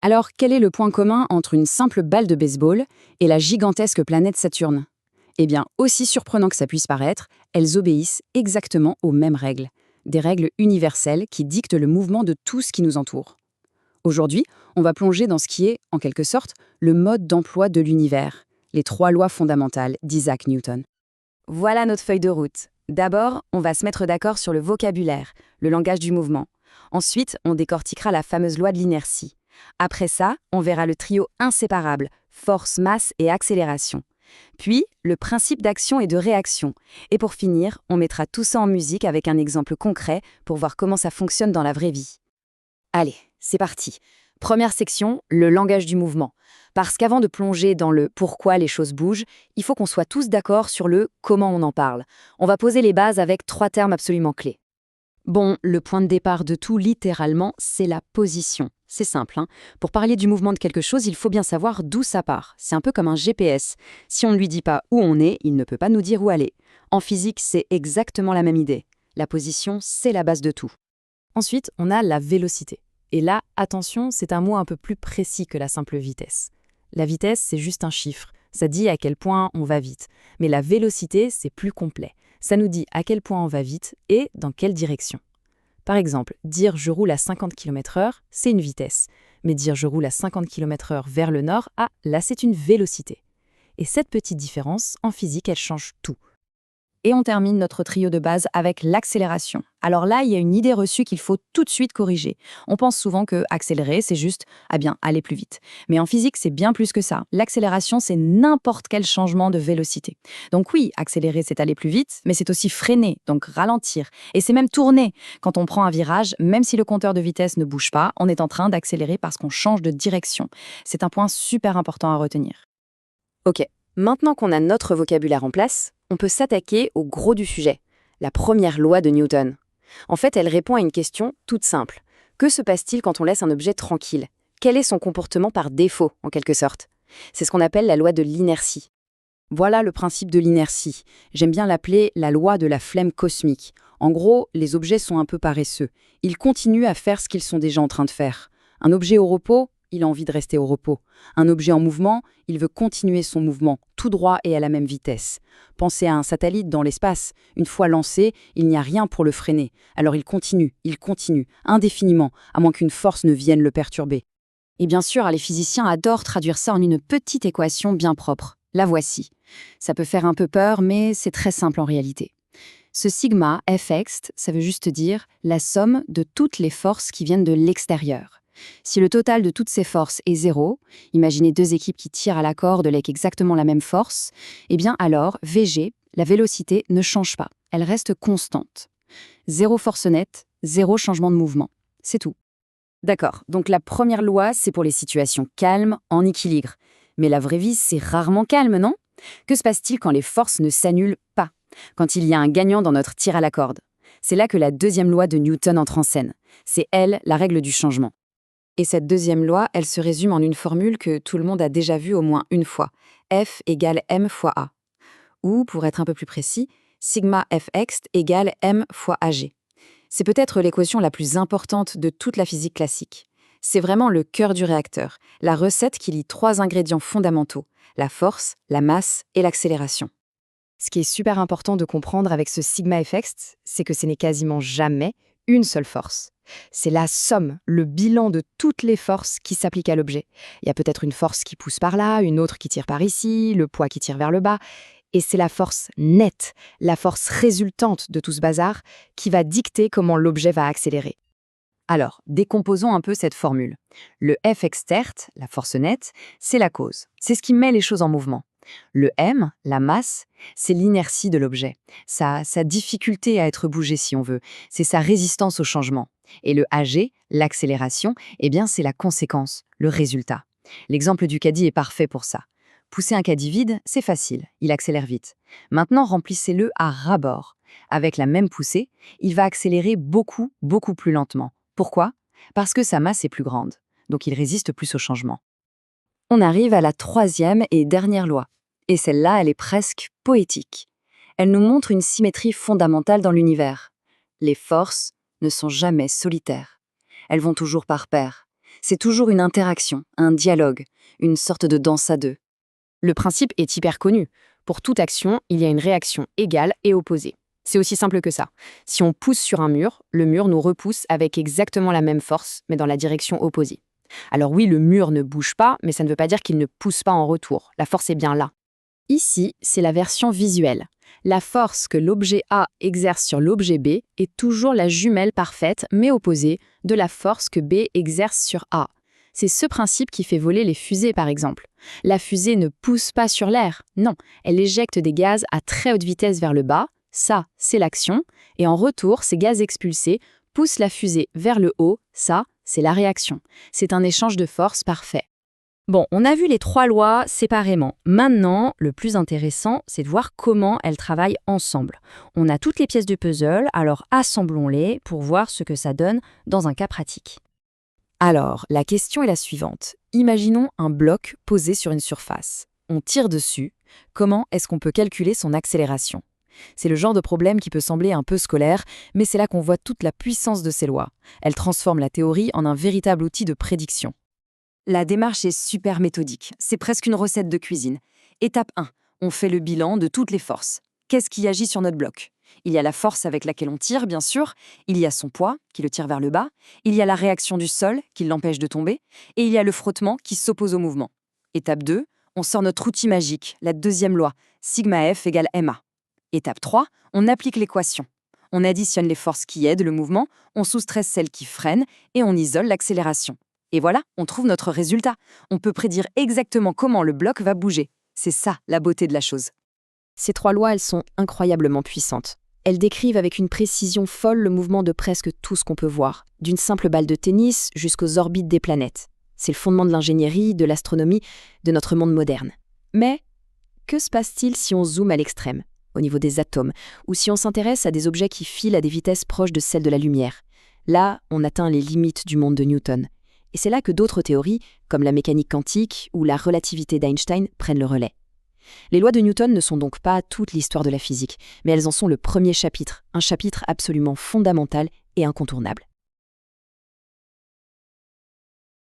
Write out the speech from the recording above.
Alors, quel est le point commun entre une simple balle de baseball et la gigantesque planète Saturne? Eh bien, aussi surprenant que ça puisse paraître, elles obéissent exactement aux mêmes règles. Des règles universelles qui dictent le mouvement de tout ce qui nous entoure. Aujourd'hui, on va plonger dans ce qui est, en quelque sorte, le mode d'emploi de l'univers, les 3 lois fondamentales d'Isaac Newton. Voilà notre feuille de route. D'abord, on va se mettre d'accord sur le vocabulaire, le langage du mouvement. Ensuite, on décortiquera la fameuse loi de l'inertie. Après ça, on verra le trio inséparable, force, masse et accélération. Puis, le principe d'action et de réaction. Et pour finir, on mettra tout ça en musique avec un exemple concret pour voir comment ça fonctionne dans la vraie vie. Allez, c'est parti. Première section, le langage du mouvement. Parce qu'avant de plonger dans le pourquoi les choses bougent, il faut qu'on soit tous d'accord sur le comment on en parle. On va poser les bases avec 3 termes absolument clés. Bon, le point de départ de tout, littéralement, c'est la position. C'est simple, hein. Pour parler du mouvement de quelque chose, il faut bien savoir d'où ça part. C'est un peu comme un GPS. Si on ne lui dit pas où on est, il ne peut pas nous dire où aller. En physique, c'est exactement la même idée. La position, c'est la base de tout. Ensuite, on a la vélocité. Et là, attention, c'est un mot un peu plus précis que la simple vitesse. La vitesse, c'est juste un chiffre. Ça dit à quel point on va vite. Mais la vélocité, c'est plus complet. Ça nous dit à quel point on va vite et dans quelle direction. Par exemple, dire « je roule à 50 km/h », c'est une vitesse. Mais dire « je roule à 50 km/h vers le nord », ah, là c'est une vélocité. Et cette petite différence, en physique, elle change tout. Et on termine notre trio de base avec l'accélération. Alors là, il y a une idée reçue qu'il faut tout de suite corriger. On pense souvent que accélérer, c'est juste, aller plus vite. Mais en physique, c'est bien plus que ça. L'accélération, c'est n'importe quel changement de vélocité. Donc oui, accélérer, c'est aller plus vite, mais c'est aussi freiner, donc ralentir. Et c'est même tourner. Quand on prend un virage, même si le compteur de vitesse ne bouge pas, on est en train d'accélérer parce qu'on change de direction. C'est un point super important à retenir. Ok, maintenant qu'on a notre vocabulaire en place, on peut s'attaquer au gros du sujet, la première loi de Newton. En fait, elle répond à une question toute simple. Que se passe-t-il quand on laisse un objet tranquille? Quel est son comportement par défaut, en quelque sorte? C'est ce qu'on appelle la loi de l'inertie. Voilà le principe de l'inertie. J'aime bien l'appeler la loi de la flemme cosmique. En gros, les objets sont un peu paresseux. Ils continuent à faire ce qu'ils sont déjà en train de faire. Un objet au repos, il a envie de rester au repos. Un objet en mouvement, il veut continuer son mouvement, tout droit et à la même vitesse. Pensez à un satellite dans l'espace. Une fois lancé, il n'y a rien pour le freiner. Alors il continue, indéfiniment, à moins qu'une force ne vienne le perturber. Et bien sûr, les physiciens adorent traduire ça en une petite équation bien propre. La voici. Ça peut faire un peu peur, mais c'est très simple en réalité. Ce sigma Fx, ça veut juste dire la somme de toutes les forces qui viennent de l'extérieur. Si le total de toutes ces forces est 0, imaginez 2 équipes qui tirent à la corde avec exactement la même force, eh bien alors, Vg, la vélocité, ne change pas. Elle reste constante. 0 force nette, 0 changement de mouvement. C'est tout. D'accord, donc la première loi, c'est pour les situations calmes, en équilibre. Mais la vraie vie, c'est rarement calme, non? Que se passe-t-il quand les forces ne s'annulent pas? Quand il y a un gagnant dans notre tir à la corde? C'est là que la deuxième loi de Newton entre en scène. C'est elle, la règle du changement. Et cette deuxième loi, elle se résume en une formule que tout le monde a déjà vue au moins une fois. F égale m fois a. Ou, pour être un peu plus précis, sigma Fx égale m fois ag. C'est peut-être l'équation la plus importante de toute la physique classique. C'est vraiment le cœur du réacteur, la recette qui lie 3 ingrédients fondamentaux, la force, la masse et l'accélération. Ce qui est super important de comprendre avec ce sigma Fx, c'est que ce n'est quasiment jamais une seule force. C'est la somme, le bilan de toutes les forces qui s'appliquent à l'objet. Il y a peut-être une force qui pousse par là, une autre qui tire par ici, le poids qui tire vers le bas. Et c'est la force nette, la force résultante de tout ce bazar, qui va dicter comment l'objet va accélérer. Alors, décomposons un peu cette formule. Le F externe, la force nette, c'est la cause. C'est ce qui met les choses en mouvement. Le M, la masse, c'est l'inertie de l'objet, sa difficulté à être bougé si on veut, c'est sa résistance au changement. Et le AG, l'accélération, eh bien c'est la conséquence, le résultat. L'exemple du caddie est parfait pour ça. Pousser un caddie vide, c'est facile, il accélère vite. Maintenant, remplissez-le à ras-bord. Avec la même poussée, il va accélérer beaucoup, beaucoup plus lentement. Pourquoi? Parce que sa masse est plus grande, donc il résiste plus au changement. On arrive à la 3e et dernière loi. Et celle-là, elle est presque poétique. Elle nous montre une symétrie fondamentale dans l'univers. Les forces ne sont jamais solitaires. Elles vont toujours par paires. C'est toujours une interaction, un dialogue, une sorte de danse à deux. Le principe est hyper connu. Pour toute action, il y a une réaction égale et opposée. C'est aussi simple que ça. Si on pousse sur un mur, le mur nous repousse avec exactement la même force, mais dans la direction opposée. Alors oui, le mur ne bouge pas, mais ça ne veut pas dire qu'il ne pousse pas en retour. La force est bien là. Ici, c'est la version visuelle. La force que l'objet A exerce sur l'objet B est toujours la jumelle parfaite, mais opposée, de la force que B exerce sur A. C'est ce principe qui fait voler les fusées, par exemple. La fusée ne pousse pas sur l'air, non, elle éjecte des gaz à très haute vitesse vers le bas, ça, c'est l'action, et en retour, ces gaz expulsés poussent la fusée vers le haut, ça, c'est la réaction. C'est un échange de force parfait. Bon, on a vu les 3 lois séparément. Maintenant, le plus intéressant, c'est de voir comment elles travaillent ensemble. On a toutes les pièces du puzzle, alors assemblons-les pour voir ce que ça donne dans un cas pratique. Alors, la question est la suivante. Imaginons un bloc posé sur une surface. On tire dessus. Comment est-ce qu'on peut calculer son accélération ? C'est le genre de problème qui peut sembler un peu scolaire, mais c'est là qu'on voit toute la puissance de ces lois. Elles transforment la théorie en un véritable outil de prédiction. La démarche est super méthodique, c'est presque une recette de cuisine. Étape 1, on fait le bilan de toutes les forces. Qu'est-ce qui agit sur notre bloc ? Il y a la force avec laquelle on tire, bien sûr, il y a son poids, qui le tire vers le bas, il y a la réaction du sol, qui l'empêche de tomber, et il y a le frottement qui s'oppose au mouvement. Étape 2, on sort notre outil magique, la deuxième loi, sigma F égale ma. Étape 3, on applique l'équation. On additionne les forces qui aident le mouvement, on soustrait celles qui freinent, et on isole l'accélération. Et voilà, on trouve notre résultat. On peut prédire exactement comment le bloc va bouger. C'est ça, la beauté de la chose. Ces 3 lois, elles sont incroyablement puissantes. Elles décrivent avec une précision folle le mouvement de presque tout ce qu'on peut voir, d'une simple balle de tennis jusqu'aux orbites des planètes. C'est le fondement de l'ingénierie, de l'astronomie, de notre monde moderne. Mais que se passe-t-il si on zoome à l'extrême, au niveau des atomes, ou si on s'intéresse à des objets qui filent à des vitesses proches de celles de la lumière ? Là, on atteint les limites du monde de Newton. Et c'est là que d'autres théories, comme la mécanique quantique ou la relativité d'Einstein, prennent le relais. Les lois de Newton ne sont donc pas toute l'histoire de la physique, mais elles en sont le premier chapitre, un chapitre absolument fondamental et incontournable.